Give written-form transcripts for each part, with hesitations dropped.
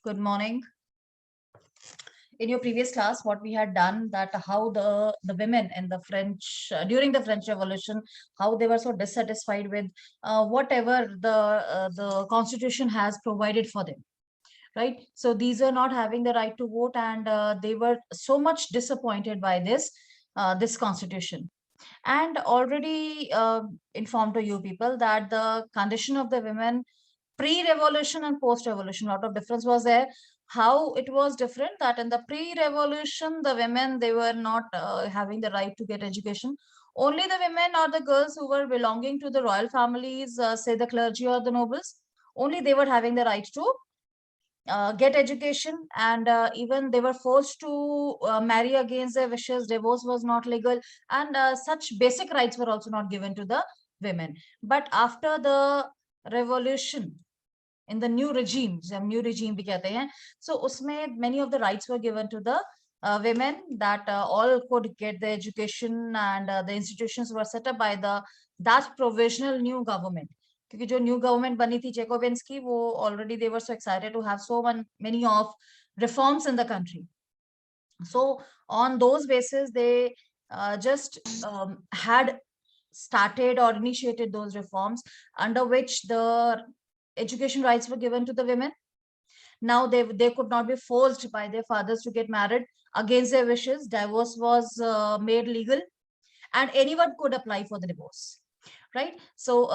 Good morning. In your previous class, what we had done, that how the women in the French during the French Revolution, how they were so dissatisfied with whatever the Constitution has provided for them, right? So these are not having the right to vote, and they were so much disappointed by this Constitution. And already informed to you people that the condition of the women pre-revolution and post-revolution, a lot of difference was there. How it was different, that in the pre-revolution, the women, they were not having the right to get education. Only the women or the girls who were belonging to the royal families, say the clergy or the nobles, only they were having the right to get education, and even they were forced to marry against their wishes. Divorce was not legal, and such basic rights were also not given to the women. But after the revolution, in the new regime, जब new regime भी कहते हैं, so उसमें many of the rights were given to the women, that all could get the education, and the institutions were set up by the that provisional new government. क्योंकि जो new government बनी थी Jacobins की, वो already they were so excited to have so many of reforms in the country. So on those basis, they just had started or initiated those reforms, under which the education rights were given to the women. Now they could not be forced by their fathers to get married against their wishes. Divorce was made legal, and anyone could apply for the divorce, right? So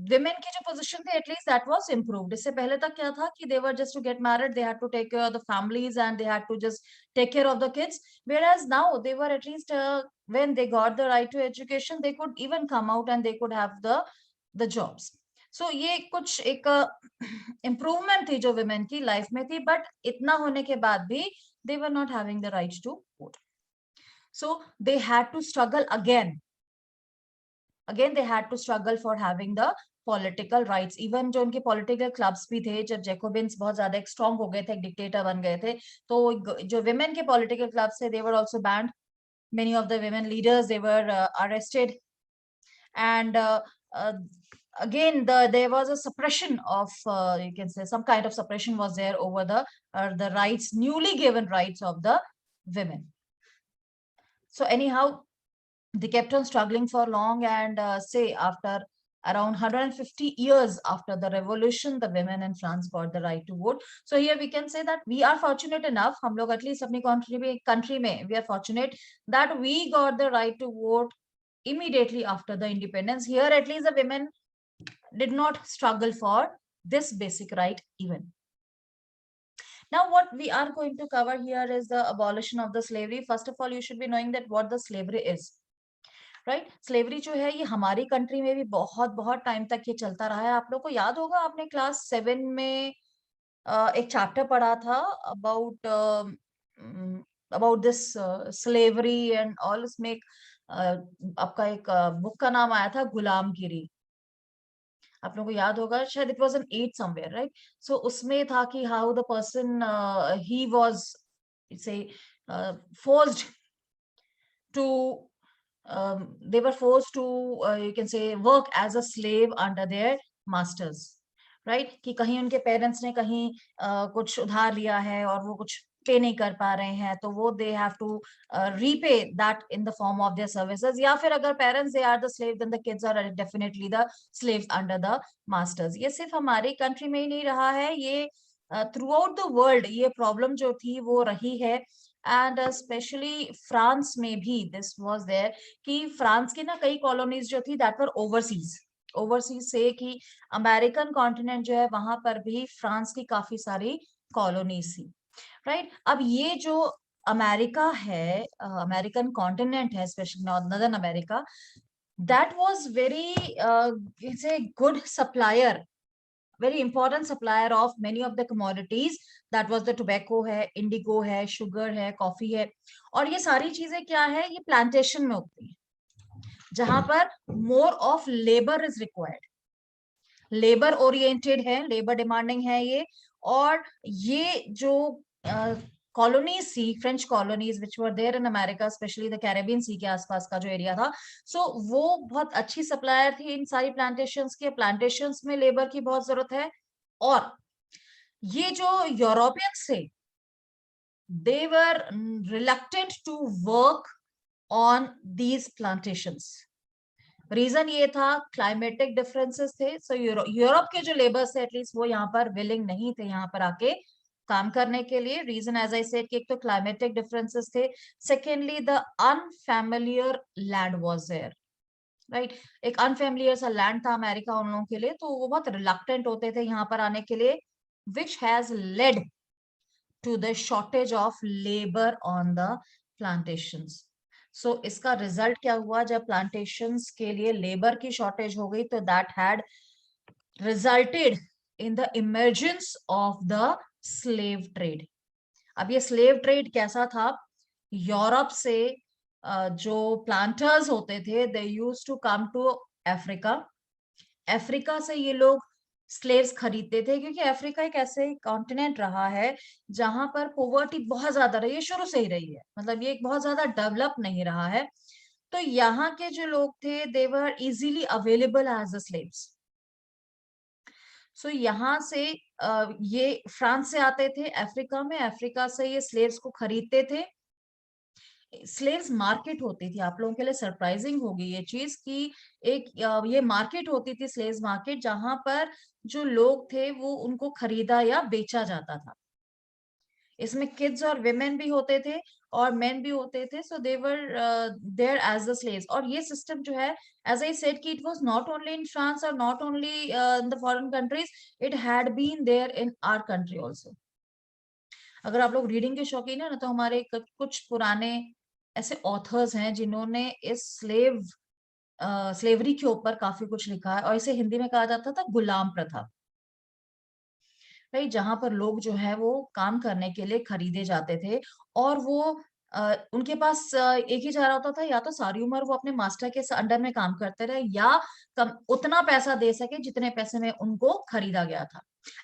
women की जो position थी, at least that was improved. इससे पहले तक क्या था कि they were just to get married, they had to take care of the families, and they had to just take care of the kids. Whereas now they were at least when they got the right to education, they could even come out and they could have the jobs. So ये कुछ एक improvement थी जो women की life में थी, but इतना होने के बाद भी they were not having the right to vote. So they had to struggle again they had to struggle for having the political rights. Even जो उनके political clubs भी थे, जब जैकोबिन्स बहुत ज्यादा strong हो गए थे, dictator बन गए थे, तो जो women के political clubs थे, they were also banned. Many of the women leaders, they were arrested, and again there was a suppression of you can say some kind of suppression was there over the rights, newly given rights of the women. So anyhow, they kept on struggling for long, and say after around 150 years after the revolution, the women in France got the right to vote. So here we can say that we are fortunate enough, hum log at least apni country mein, we are fortunate that we got the right to vote immediately after the independence. Here at least the women did not struggle for this basic right even. Now what we are going to cover here is the abolition of the slavery. First of all, you should be knowing that what the slavery is. Right, slavery जो है ये हमारी country में भी बहुत बहुत time तक ये चलता रहा है. आप लोग को याद होगा, आपने क्लास 7 में एक चैप्टर पढ़ा था about about this slavery and all. इसमें आपका एक बुक का नाम आया था गुलामगिरी. आप लोगों को याद होगा, शायद it was an 8 somewhere, right? So उसमें था कि how the person he was say forced to they were forced to you can say work as a slave under their masters, right? कि कहीं उनके पेरेंट्स ने कहीं कुछ उधार लिया है और वो कुछ पे नहीं कर पा रहे हैं, तो वो they have to repay that in the form of their services. या फिर अगर parents they are the slave, then the kids are definitely the slaves under the masters. ये सिर्फ हमारी कंट्री में ही नहीं रहा है, ये थ्रू आउट द वर्ल्ड ये प्रॉब्लम जो थी वो रही है. एंड स्पेशली फ्रांस में भी दिस वाज देयर, कि फ्रांस की ना कई कॉलोनीज जो थी दैट वर ओवरसीज से कि अमेरिकन कॉन्टिनेंट जो है वहां पर भी फ्रांस की काफी सारी कॉलोनीज थी, राइट? अब ये जो अमेरिका है, अमेरिकन कॉन्टिनेंट है, specially northern America, that was very it's a good supplier, very important supplier of many of the commodities. that was the tobacco है, indigo है, sugar है, coffee है. और ये सारी चीजें क्या है, ये प्लांटेशन में उगती है, जहां पर more of labor is required. Labour oriented है, लेबर डिमांडिंग है ये. और ये जो कॉलोनीज थी, French colonies which were there in America, specially the Caribbean sea के आसपास का जो एरिया था, सो वो बहुत अच्छी सप्लायर थी इन सारी प्लांटेशंस के. प्लांटेशंस में लेबर की बहुत जरूरत है. और ये जो यूरोपियंस थे, they were reluctant to work on these plantations. Reason ये था, क्लाइमेटिक डिफरेंसेस थे. सो यूरोप के जो लेबर्स थे एटलीस्ट वो यहाँ पर विलिंग नहीं थे यहाँ पर आके काम करने के लिए. रीजन एज आई सेड कि एक तो क्लाइमेटिक डिफरेंसेस थे, secondly the unfamiliar land was there, right. एक अनफैमिलियर सा लैंड था अमेरिका उन लोगों के लिए, तो वो बहुत रिलक्टेंट होते थे यहाँ पर आने के लिए, which has lead to the shortage of labor on the plantations. So इसका रिजल्ट क्या हुआ, जब प्लांटेशंस के लिए लेबर की शॉर्टेज हो गई तो that had resulted in the emergence of the slave trade. अब ये स्लेव ट्रेड कैसा था, यूरोप से जो प्लांटर्स होते थे they used to come to Africa. Africa से ये लोग स्लेव्स खरीदते थे, क्योंकि अफ्रीका एक ऐसे कॉन्टिनेंट रहा है जहां पर पोवर्टी बहुत ज्यादा रही है, शुरू से ही रही है. मतलब ये एक बहुत ज्यादा डेवलप नहीं रहा है. तो यहाँ के जो लोग थे they were easily available as the slaves. So यहाँ से ये फ्रांस से आते थे अफ्रीका में, अफ्रीका से ये स्लेव्स को खरीदते थे. स्लेव्स मार्केट होती थी, आप लोगों के लिए सरप्राइजिंग होगी ये चीज कि एक ये मार्केट होती थी, स्लेव्स मार्केट, जहां पर जो लोग थे वो उनको खरीदा या बेचा जाता था. इसमें किड्स और विमेन भी होते थे और मेन भी होते थे. So they were there as the slaves. और ये सिस्टम जो है, एज आई सेड कि it was not only in France और not only in the foreign countries, it had been there in our country also. अगर आप लोग reading के शौकीन है ना, तो हमारे कुछ पुराने ऐसे ऑथर्स हैं जिन्होंने इस स्लेवरी के ऊपर काफी कुछ लिखा है, और इसे हिंदी में कहा जाता था गुलाम प्रथा, राइट. जहां पर लोग जो है वो काम करने के लिए खरीदे जाते थे, और वो उनके पास एक ही चारा होता था, या तो सारी उम्र वो अपने मास्टर के अंडर में काम करते रहे, या उतना पैसा दे सके जितने पैसे में उनको खरीदा गया था.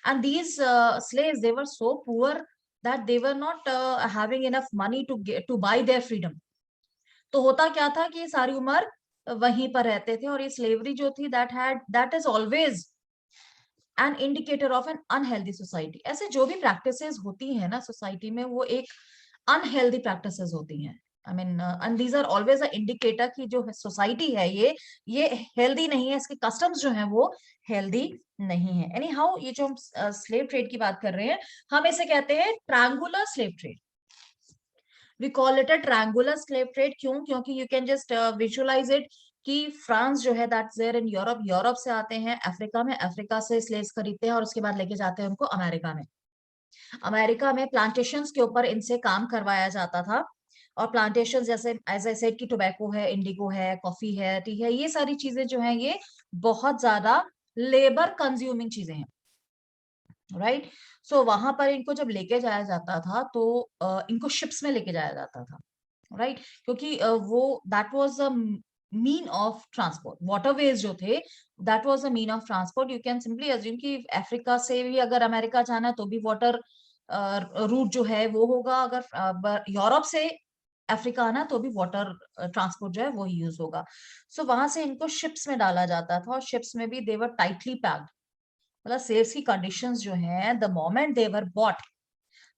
And these slaves they were so poor that they were not having enough money to buy their freedom. तो होता क्या था कि ये सारी उम्र वहीं पर रहते थे, और ये स्लेवरी जो थी that is always an indicator of N unhealthy society. ऐसे जो भी प्रैक्टिसेस होती है ना सोसाइटी में, वो एक अनहेल्दी प्रैक्टिसेस होती हैं. I mean and these are always a indicator कि जो सोसाइटी है ये हेल्दी नहीं है, इसके कस्टम्स जो हैं वो हेल्दी नहीं है. एनी हाउ, ये जो हम स्लेव ट्रेड की बात कर रहे हैं, हम इसे कहते हैं triangular slave trade. We call it a triangular slave trade. क्यों? क्योंकि you can just visualize it कि फ्रांस जो है that's there in Europe, Europe से आते हैं अफ्रीका में, अफ्रीका से स्लेव्स खरीदते हैं और उसके बाद लेके जाते हैं उनको अमेरिका में. अमेरिका में प्लांटेशंस के ऊपर इनसे काम करवाया जाता था. और प्लांटेशन जैसे एज आई सेड कि टोबैको है, इंडिगो है, कॉफी है, टी है, ये सारी चीजें जो है ये बहुत ज्यादा लेबर कंज्यूमिंग चीजें हैं, राइट. सो वहां पर इनको जब लेके जाया जाता था तो इनको शिप्स में लेके जाया जाता था, राइट. क्योंकि वो that was a mean of transport. Waterways जो थे that was a mean of transport. You can simply assume कि अफ्रीका से भी अगर अमेरिका जाना है तो भी वाटर रूट जो है वो होगा, अगर यूरोप से अफ्रीका आना तो भी वाटर ट्रांसपोर्ट जो है वो यूज होगा. सो वहां से इनको शिप्स में डाला जाता था, और शिप्स में भी देवर टाइटली पैक्ड. मतलब सेल्स की कंडीशंस जो है the moment they were bought,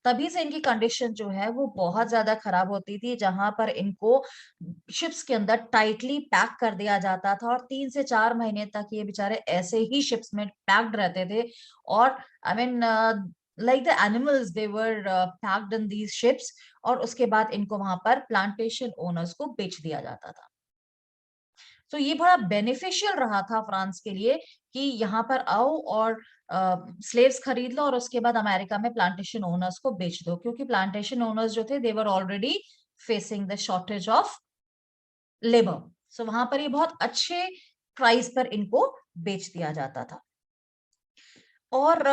तभी से इनकी कंडीशन जो है वो बहुत ज्यादा खराब होती थी, जहां पर इनको शिप्स के अंदर टाइटली पैक कर दिया जाता था, और 3 से 4 महीने तक ये बेचारे ऐसे ही शिप्स में पैक्ड रहते थे. और I mean like the animals they were packed in these ships. और उसके बाद इनको वहां पर प्लांटेशन ओनर्स को बेच दिया जाता था. तो ये बड़ा बेनिफिशियल रहा था फ्रांस के लिए कि यहाँ पर आओ और स्लेव्स खरीद लो, और उसके बाद अमेरिका में प्लांटेशन ओनर्स को बेच दो, क्योंकि प्लांटेशन ओनर्स जो थे they were already facing the shortage of labour. So वहां पर ये बहुत अच्छे प्राइस पर इनको बेच दिया जाता था. और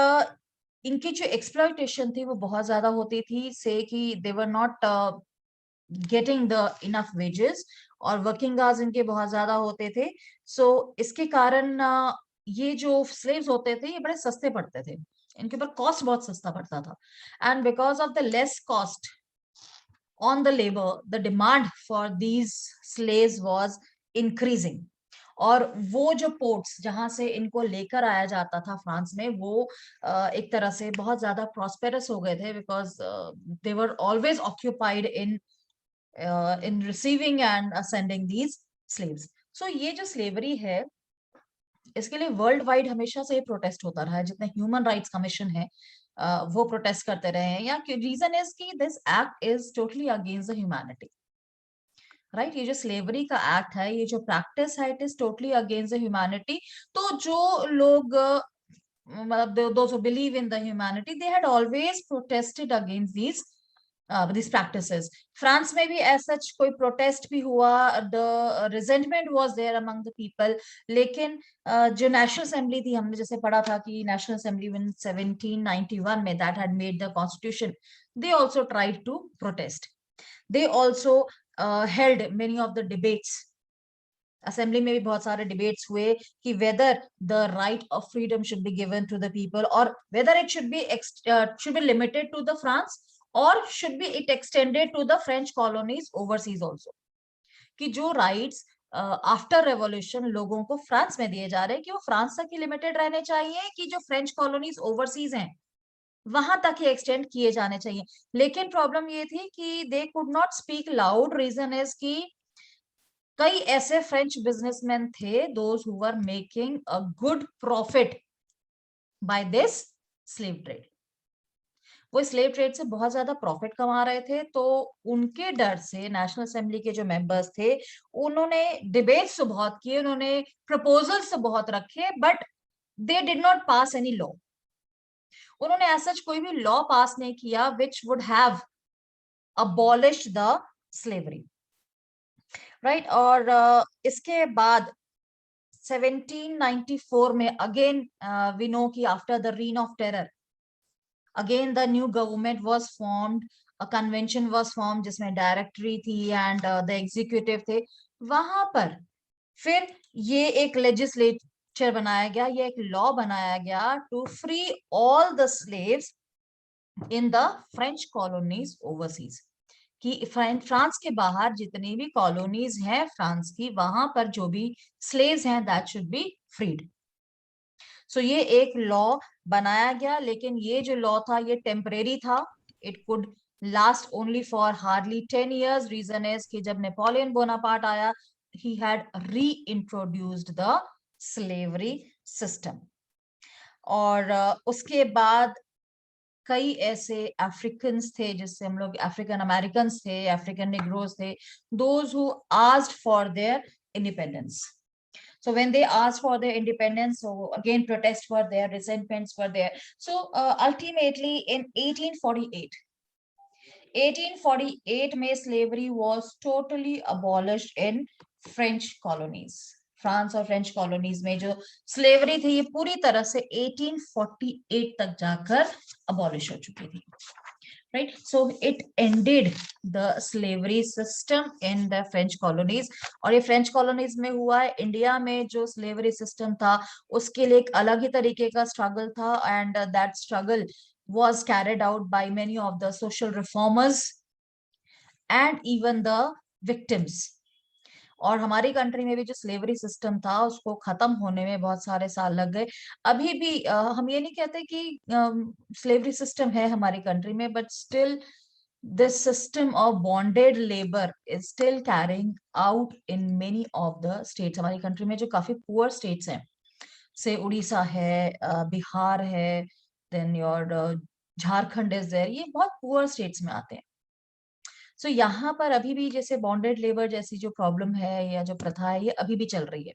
इनकी जो एक्सप्लॉयटेशन थी वो बहुत ज्यादा होती थी, से कि they were not getting the enough wages, और वर्किंग आवर्स इनके बहुत ज्यादा होते थे. सो इसके कारण ये जो स्लेव्स होते थे ये बड़े सस्ते पड़ते थे, इनके ऊपर कॉस्ट बहुत सस्ता पड़ता था. And because of the less cost on the labour, the demand for these slaves was increasing. और वो जो पोर्ट्स जहां से इनको लेकर आया जाता था फ्रांस में, वो एक तरह से बहुत ज्यादा प्रॉस्पेरस हो गए थे, because they were always occupied in receiving and sending these slaves. So ये जो स्लेवरी है, इसके लिए वर्ल्ड वाइड हमेशा से प्रोटेस्ट होता रहा है। जितने ह्यूमन राइट्स कमीशन है वो प्रोटेस्ट करते रहे हैं। या रीजन इज कि this act is totally against the humanity, right. ये जो स्लेवरी का एक्ट है, ये जो प्रैक्टिस है, it is totally against the humanity. तो जो लोग मतलब those who believe in the humanity, they had always protested against these practices. France में भी ऐसा कोई प्रोटेस्ट भी हुआ, the resentment was there among the people. लेकिन जो नेशनल असेंबली थी, हमने जैसे पढ़ा था कि नेशनल असेंबली इन 1791 में that had made the constitution, they also tried to protest. They also held many of the debates. Assembly में भी बहुत सारे डिबेट्स हुए कि whether the right of freedom should be given to the people, और whether it should be limited to the France, और should be it extended to the French colonies overseas also. कि जो राइट्स आफ्टर रेवोल्यूशन लोगों को France में दिए जा रहे हैं, कि वो फ्रांस तक ही लिमिटेड रहने चाहिए, कि जो फ्रेंच कॉलोनीज ओवरसीज हैं वहां तक ही एक्सटेंड किए जाने चाहिए। लेकिन प्रॉब्लम ये थी कि they could not speak loud. Reason is कि कई ऐसे फ्रेंच बिजनेसमैन थे those who were making a good profit by this slave trade. वो स्लेव ट्रेड से बहुत ज्यादा प्रॉफिट कमा रहे थे, तो उनके डर से नेशनल असेंबली के जो मेंबर्स थे, उन्होंने डिबेट्स तो बहुत किए, उन्होंने प्रपोजल्स तो बहुत रखे, but they did not pass any law. उन्होंने ऐसा कोई भी लॉ पास नहीं किया which would have abolished the slavery, right. और इसके बाद 1794 में अगेन वी नो कि after the reign of terror again the new government was formed, a convention was formed जिसमें डायरेक्टरी थी एंड द एग्जीक्यूटिव थे। वहां पर फिर ये एक लेजिस्लेचर बनाया गया, ये एक लॉ बनाया गया to free all the slaves in the French colonies overseas. कि फ्रांस के बाहर जितनी भी कॉलोनीज हैं फ्रांस की, वहां पर जो भी स्लेव्स हैं दैट शुड बी फ्रीड। सो ये एक लॉ बनाया गया, लेकिन ये जो लॉ था ये टेम्परेरी था। It could last only for hardly 10 years। Reason is कि जब नेपोलियन बोनापार्ट आया, he had reintroduced the slavery system. और उसके बाद कई ऐसे अफ्रीकन्स थे, जिससे हम लोग अफ्रीकन अमेरिकन थे, अफ्रीकन निग्रोज थे, those who asked for their independence. So when they asked for their independence, so again protests were there, resentments were there. So ultimately in 1848, 1848 में slavery was totally abolished in French colonies. France और French colonies में जो slavery थी ये पूरी तरह से 1848 तक जाकर अबॉलिश हो चुकी थी, right? So it ended the slavery system in the French colonies। और ये फ्रेंच कॉलोनीज में हुआ है। इंडिया में जो स्लेवरी सिस्टम था उसके लिए एक अलग ही तरीके का स्ट्रगल था, and that struggle was carried out by many of the social reformers and even the victims। और हमारी कंट्री में भी जो स्लेवरी सिस्टम था उसको खत्म होने में बहुत सारे साल लग गए। अभी भी हम ये नहीं कहते कि स्लेवरी सिस्टम है हमारी कंट्री में, but still this system of bonded labor is still carrying out in many of the states। हमारी कंट्री में जो काफी पुअर स्टेट्स हैं, से उड़ीसा है, बिहार है, then your Jharkhand is there, ये बहुत पुअर स्टेट्स में आते हैं। सो यहाँ पर अभी भी जैसे बॉन्डेड लेबर जैसी जो प्रॉब्लम है या जो प्रथा है, ये अभी भी चल रही है,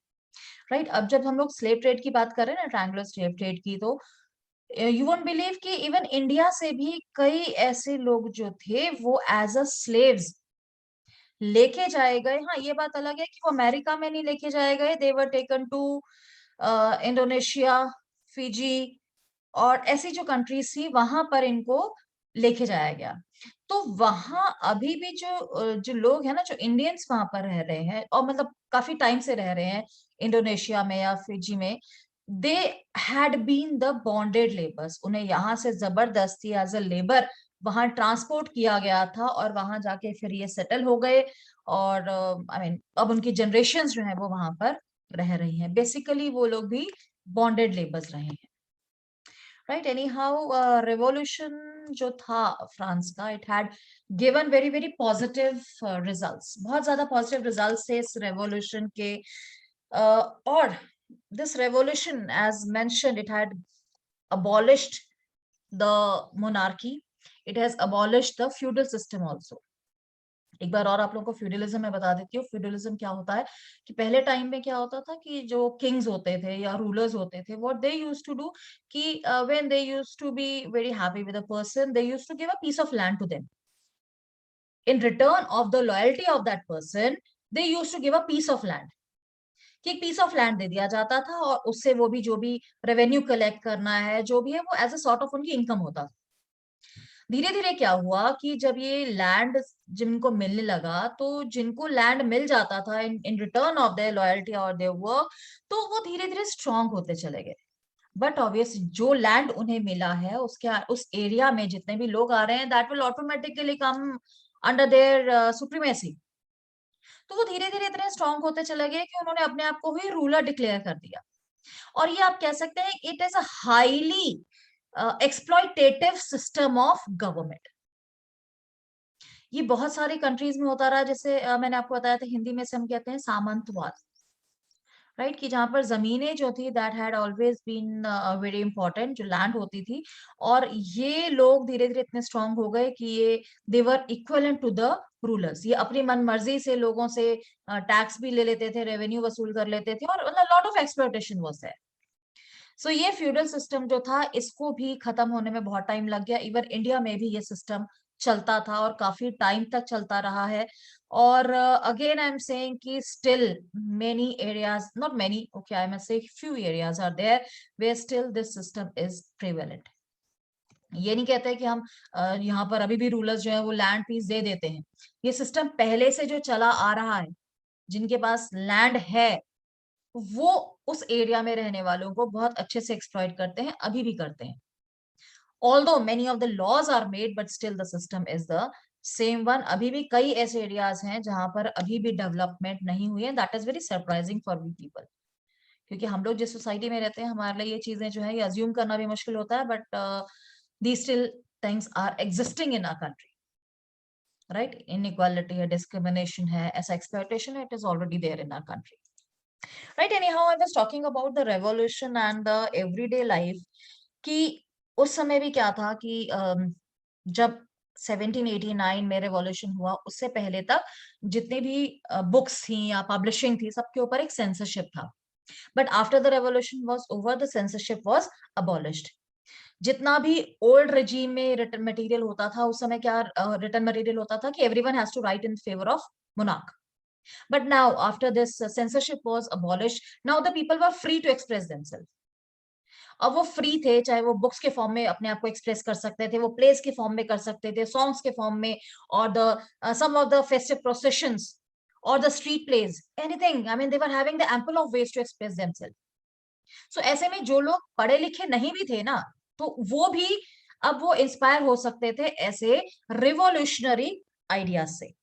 राइट। अब जब हम लोग स्लेव ट्रेड की बात कर रहे हैं ना, ट्रायंगुलर स्लेव ट्रेड की, तो यू वोंट बिलीव कि इवन इंडिया से भी कई ऐसे लोग जो थे वो एज अ स्लेव्स लेके जाए गए। हाँ, ये बात अलग है कि वो अमेरिका में नहीं लेके जाए गए, they were taken to Indonesia, Fiji और ऐसी जो कंट्रीज थी वहां पर इनको लेके जाया गया। तो वहां अभी भी जो लोग हैं ना, जो इंडियंस वहां पर रह रहे हैं और मतलब काफी टाइम से रह रहे हैं इंडोनेशिया में या फिजी में, they had been the bonded labours. उन्हें यहाँ से जबरदस्ती एज अ लेबर वहां ट्रांसपोर्ट किया गया था और वहां जाके फिर ये सेटल हो गए। और आई मीन अब उनकी जनरेशन जो है वो वहां पर रह रही हैं, बेसिकली वो लोग भी बॉन्डेड लेबर्स रहे हैं, राइट। एनी हाउ रेवोल्यूशन जो था फ्रांस का, it had given very very positive results, बहुत ज्यादा पॉजिटिव रिजल्ट्स थे इस रेवोल्यूशन के। और this revolution as mentioned, it had abolished the monarchy, it has abolished the feudal system also। एक बार और आप लोगों को फ्यूडलिज्म में बता देती हूँ। फ्यूडलिज्म क्या होता है कि पहले टाइम में क्या होता था कि जो किंग्स होते थे या रूलर्स होते थे, what they used to do कि when they used to be very happy with a person, they used to give a piece of land to them. In return of the loyalty of that person, they used to give a piece of land, कि एक piece of land दे दिया जाता था, और उससे वो भी जो भी रेवेन्यू कलेक्ट करना है, जो भी है, वो एज अ सॉर्ट ऑफ उनकी इनकम होता था। धीरे धीरे क्या हुआ कि जब ये लैंड जिनको मिलने लगा, तो जिनको लैंड मिल जाता था इन रिटर्न ऑफ देयर लॉयल्टी और देयर वर्क, तो वो धीरे धीरे स्ट्रांग होते चले गए। बट ऑब्वियस जो लैंड उन्हें मिला है, उसके उस एरिया में जितने भी लोग आ रहे हैं, that will automatically come under their supremacy. तो वो धीरे धीरे इतने स्ट्रांग होते चले गए कि उन्होंने अपने आप को ही रूलर डिक्लेयर कर दिया। और ये आप कह सकते हैं it is a highly exploitative system of government. ये बहुत सारी कंट्रीज में होता रहा, जैसे मैंने आपको बताया था, हिंदी में से हम कहते हैं सामंतवाद, राइट, कि जहां पर जमीनें जो थी that had always been very important, जो लैंड होती थी। और ये लोग धीरे धीरे इतने स्ट्रांग हो गए कि ये देवर इक्वलेंट टू द रूलर्स। ये अपनी मन मर्जी से लोगों से टैक्स भी ले लेते थे, रेवेन्यू वसूल कर लेते थे, और lot of exploitation was there. So ये फ्यूडल सिस्टम जो था, इसको भी खत्म होने में बहुत टाइम लग गया। इवन इंडिया में भी ये सिस्टम चलता था और काफी टाइम तक चलता रहा है। और अगेन आई एम सेइंग कि still many areas, not many, okay, I must say few areas are there where still this system is prevalent. ये नहीं कहते कि हम यहाँ पर अभी भी रूलर्स जो है वो लैंड पीस दे देते हैं। ये सिस्टम पहले से जो चला आ रहा है, जिनके पास लैंड है, वो उस एरिया में रहने वालों को बहुत अच्छे से एक्सप्लॉइट करते हैं, अभी भी करते हैं। Although many of the laws are made, but still the system is the same one. अभी भी कई ऐसे एरियाज हैं जहां पर अभी भी डेवलपमेंट नहीं हुई है। That is very surprising for we people, क्योंकि हम लोग जिस सोसाइटी में रहते हैं, हमारे लिए ये चीजें जो है ये अज्यूम करना भी मुश्किल होता है। But the still things are existing in our country, right. Inequality है, डिस्क्रिमिनेशन है, ऐसा एक्सप्लॉयटेशन है, it is already there in our country, right. Anyhow I was talking about the revolution and the everyday life, कि उस समय भी क्या था कि जब 1789 में रेवोल्यूशन हुआ, उससे पहले तक जितने भी बुक्स थी या पब्लिशिंग थी, सबके ऊपर एक सेंसरशिप था। But after the revolution was over, the censorship was abolished. जितना भी ओल्ड रेजीम में रिटन मटेरियल होता था, उस समय क्या रिटन मटेरियल होता था कि everyone has to write in favour of monarch. But now, after this censorship was abolished, now the people were free to express themselves. अब वो फ्री थे, चाहे वो बुक्स के फॉर्म में अपने आप को एक्सप्रेस कर सकते थे, वो प्लेस के फॉर्म में कर सकते थे, सॉन्ग्स के फॉर्म में, और the some of the festive processions और the street plays, anything. I mean they were having the ample of ways to express themself. So ऐसे में जो लोग पढ़े लिखे नहीं भी थे ना, तो वो भी अब वो इंस्पायर हो सकते थे ऐसे रिवॉल्यूशनरी आइडियाज से,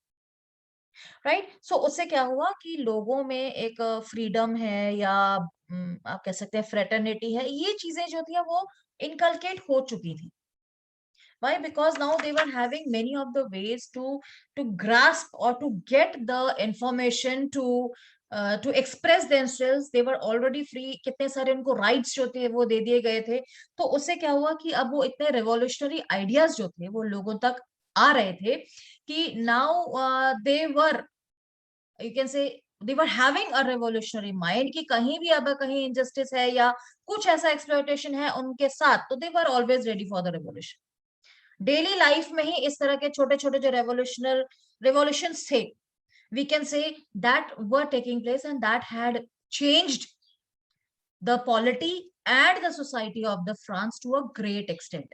राइट। सो उससे क्या हुआ कि लोगों में एक फ्रीडम है, या आप कह सकते हैं फ्रेटर्निटी है, ये चीजें जो थी वो इनकलकेट हो चुकी थी। Why? Because now they were having many of the ways to grasp or to get the information to express themselves. They were already free. कितने सारे उनको rights जो थे वो दे दिए गए थे। तो उससे क्या हुआ कि अब वो इतने revolutionary ideas जो थे वो लोगों तक आ रहे थे कि now they were, you can say, they were having a revolutionary mind, कि कहीं भी अगर कहीं injustice है या कुछ ऐसा exploitation है उनके साथ, तो they were always ready for the revolution। Daily life में ही इस तरह के छोटे छोटे जो रेवोल्यूशंस थे, we can say that were taking place, and that had changed the polity and the society of the France to a great extent,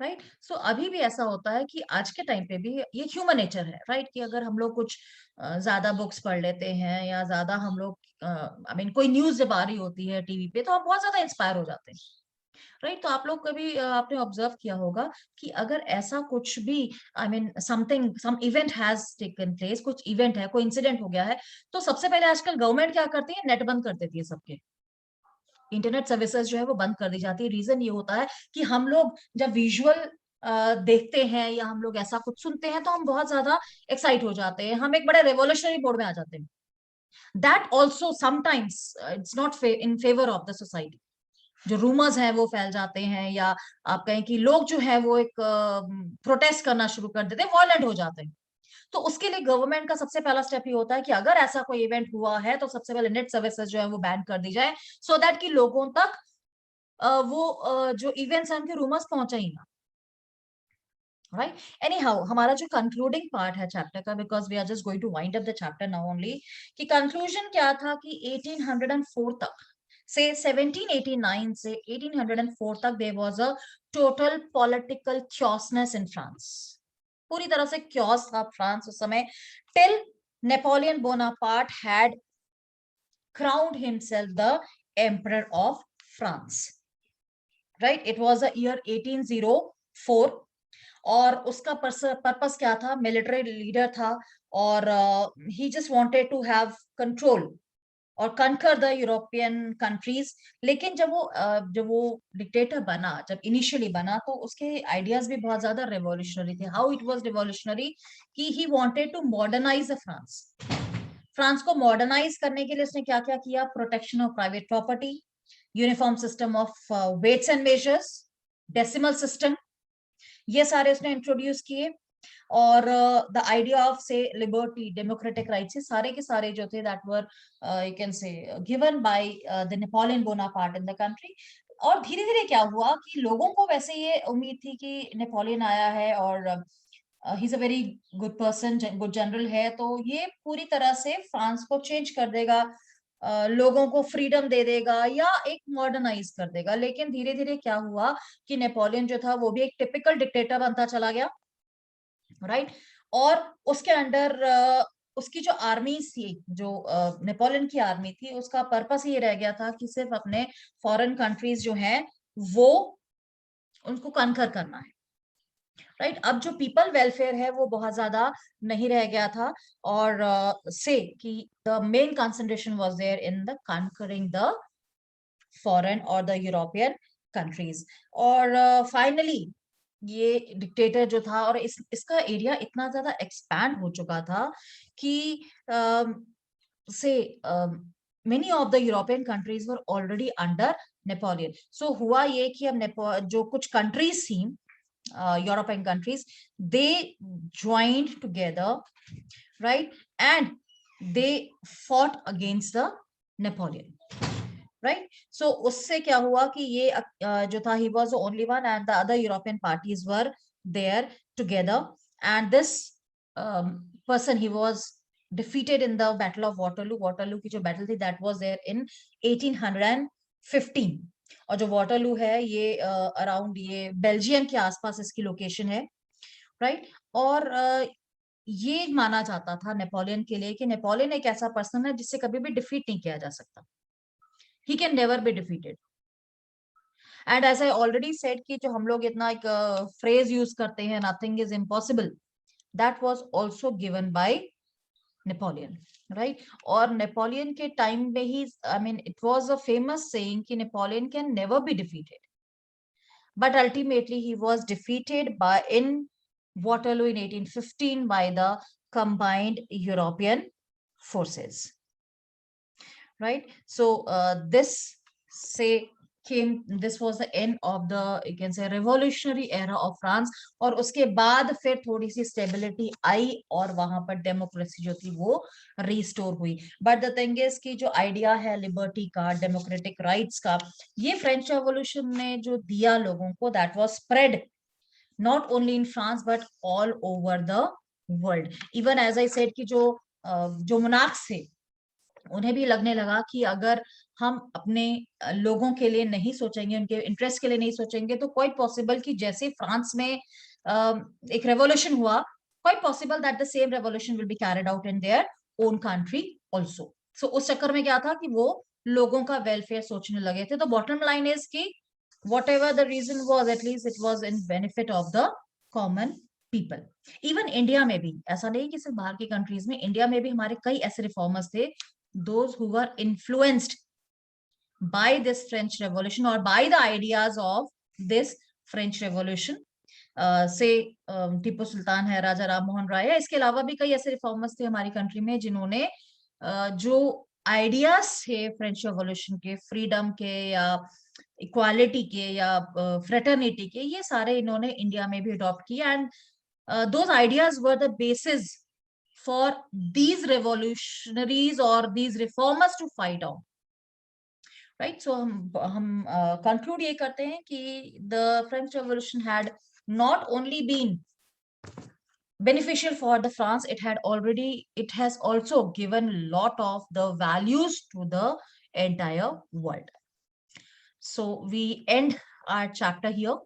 right. So अभी भी ऐसा होता है कि आज के टाइम पे भी ये ह्यूमन नेचर है, राइट, कि अगर हम लोग कुछ ज्यादा बुक्स पढ़ लेते हैं, या ज्यादा हम लोग आई मीन कोई न्यूज जब आ रही होती है टीवी पे, तो हम बहुत ज्यादा इंस्पायर हो जाते हैं। राइट। तो आप लोग कभी आपने ऑब्जर्व किया होगा कि अगर ऐसा कुछ भी, I mean something, some event has taken place, कुछ इवेंट है, कोई इंसिडेंट हो गया है, तो सबसे पहले आजकल गवर्नमेंट क्या करती है, नेट बंद कर देती है सबके, इंटरनेट सर्विसेज जो है वो बंद कर दी जाती है। रीजन ये होता है कि हम लोग जब विजुअल देखते हैं या हम लोग ऐसा कुछ सुनते हैं तो हम बहुत ज्यादा एक्साइट हो जाते हैं, हम एक बड़े रेवोल्यूशनरी मोड में आ जाते हैं। That also sometimes it's not in favour of the society. जो रूमर्स हैं वो फैल जाते हैं, या आप कहें कि लोग जो है वो एक प्रोटेस्ट करना शुरू कर देते हैं, वॉयलेंट हो जाते हैं। तो उसके लिए गवर्नमेंट का सबसे पहला स्टेप ये होता है कि अगर ऐसा कोई इवेंट हुआ है तो सबसे पहले नेट सर्विसेज जो है वो बैन कर दी जाए, सो दैट कि लोगों तक जो इवेंट्स हैं उनके रूमर्स पहुंचे ही ना। राइट। एनी हाउ, हमारा जो कंक्लूडिंग पार्ट है चैप्टर का, because we are just going to wind up the chapter now only, कि कंक्लूजन क्या था कि 1804 तक से 1789 से 1804 तक there was a total political क्योसनेस in France. पूरी तरह से क्योस था फ्रांस उस समय, till Napoleon Bonaparte had crowned himself the emperor of France. Right, it was the year 1804, और उसका पर्पस क्या था, मिलिट्री लीडर था, और he just wanted to have control और कंकर द यूरोपियन कंट्रीज। लेकिन जब वो डिक्टेटर बना, जब इनिशियली बना, तो उसके आइडियाज भी बहुत ज्यादा रेवोल्यूशनरी थे। हाउ इट वाज रेवोल्यूशनरी कि he wanted to modernize the France. France को मॉडर्नाइज करने के लिए उसने क्या क्या किया, protection of private property, uniform system of weights and measures, decimal system, ये सारे उसने इंट्रोड्यूस किए। और the idea of say liberty, democratic rights, ये सारे के सारे जो थे that were you can say given by the Napoleon Bonaparte in the country. और धीरे धीरे क्या हुआ कि लोगों को वैसे ये उम्मीद थी कि नेपोलियन आया है और he is a very good person, good general है, तो ये पूरी तरह से फ्रांस को चेंज कर देगा, लोगों को फ्रीडम दे देगा या एक मॉडर्नाइज कर देगा। लेकिन धीरे धीरे क्या हुआ कि नेपोलियन जो था वो भी एक टिपिकल डिक्टेटर बनता चला गया। राइट। और उसके अंडर उसकी जो आर्मी थी, जो नेपोलियन की आर्मी थी, उसका पर्पस ये रह गया था कि सिर्फ अपने फॉरेन कंट्रीज जो हैं वो उनको कनकर करना है। राइट। अब जो पीपल वेलफेयर है वो बहुत ज्यादा नहीं रह गया था, और से कि the main concentration was there in the conquering the foreign और द यूरोपियन कंट्रीज। और फाइनली ये डिक्टेटर जो था, और इसका एरिया इतना ज्यादा एक्सपैंड हो चुका था कि से many of the European countries were already under Napoleon. So हुआ ये कि अब जो कुछ कंट्रीज थी, European countries, they joined together, right, and they fought against the Napoleon. Right. So उससे क्या हुआ कि ये जो था, he was the only one and the other European parties were there together, and this person, he was defeated in the battle of Waterloo. Waterloo की जो battle थी दैट वाज देयर इन 1815। और जो वाटरलू है ये अराउंड ये Belgium के आसपास इसकी लोकेशन है। राइट। और ये माना जाता था नेपोलियन के लिए कि नेपोलियन एक ऐसा पर्सन है जिससे कभी भी डिफीट नहीं किया जा सकता, he can never be defeated. And as I already said कि जो हम लोग इतना एक phrase use करते हैं, nothing is impossible, that was also given by Napoleon, right? और नेपोलियन के टाइम में ही, I mean, it was a famous saying कि Napoleon can never be defeated, but ultimately he was defeated by in Waterloo in 1815 by the combined European forces. Right. So this say this was the end of the, you can say, revolutionary era of France. और उसके बाद फिर थोड़ी सी stability आई और वहां पर democracy जो थी वो रिस्टोर हुई। बट द थिंग इज कि जो आइडिया है लिबर्टी का, डेमोक्रेटिक राइट्स का, ये फ्रेंच रेवोल्यूशन ने जो दिया लोगों को, that was spread not only in France but all over the world. Even as I said कि जो मोनार्क्स थे उन्हें भी लगने लगा कि अगर हम अपने लोगों के लिए नहीं सोचेंगे, उनके इंटरेस्ट के लिए नहीं सोचेंगे, तो क्वाइट पॉसिबल कि जैसे फ्रांस में एक रेवोल्यूशन हुआ, quite possible that the same revolution will be carried out in their own country also. So उस चक्कर में क्या था कि वो लोगों का वेलफेयर सोचने लगे थे। तो बॉटम लाइन इज कि whatever the reason was, at least it was in benefit of the common people. Even India में भी ऐसा नहीं कि सिर्फ बाहर की कंट्रीज में, इंडिया में भी हमारे कई ऐसे रिफॉर्मर्स थे, those who were influenced by this French Revolution or by the ideas of this French Revolution. से टीपू सुल्तान है, राजा राम मोहन राय है, इसके अलावा भी कई ऐसे रिफॉर्मर्स थे हमारी कंट्री में जिन्होंने जो आइडियाज थे फ्रेंच रेवोल्यूशन के, फ्रीडम के या इक्वालिटी के या फ्रेटर्निटी के, ये सारे इन्होंने इंडिया में भी अडॉप्ट किए, and those ideas were the basis for these revolutionaries और these reformers to fight on, right. So हम कंक्लूड ये करते हैं कि the French revolution had not only been beneficial for the France, it has also given lot of the values to the entire world. So we end our chapter here.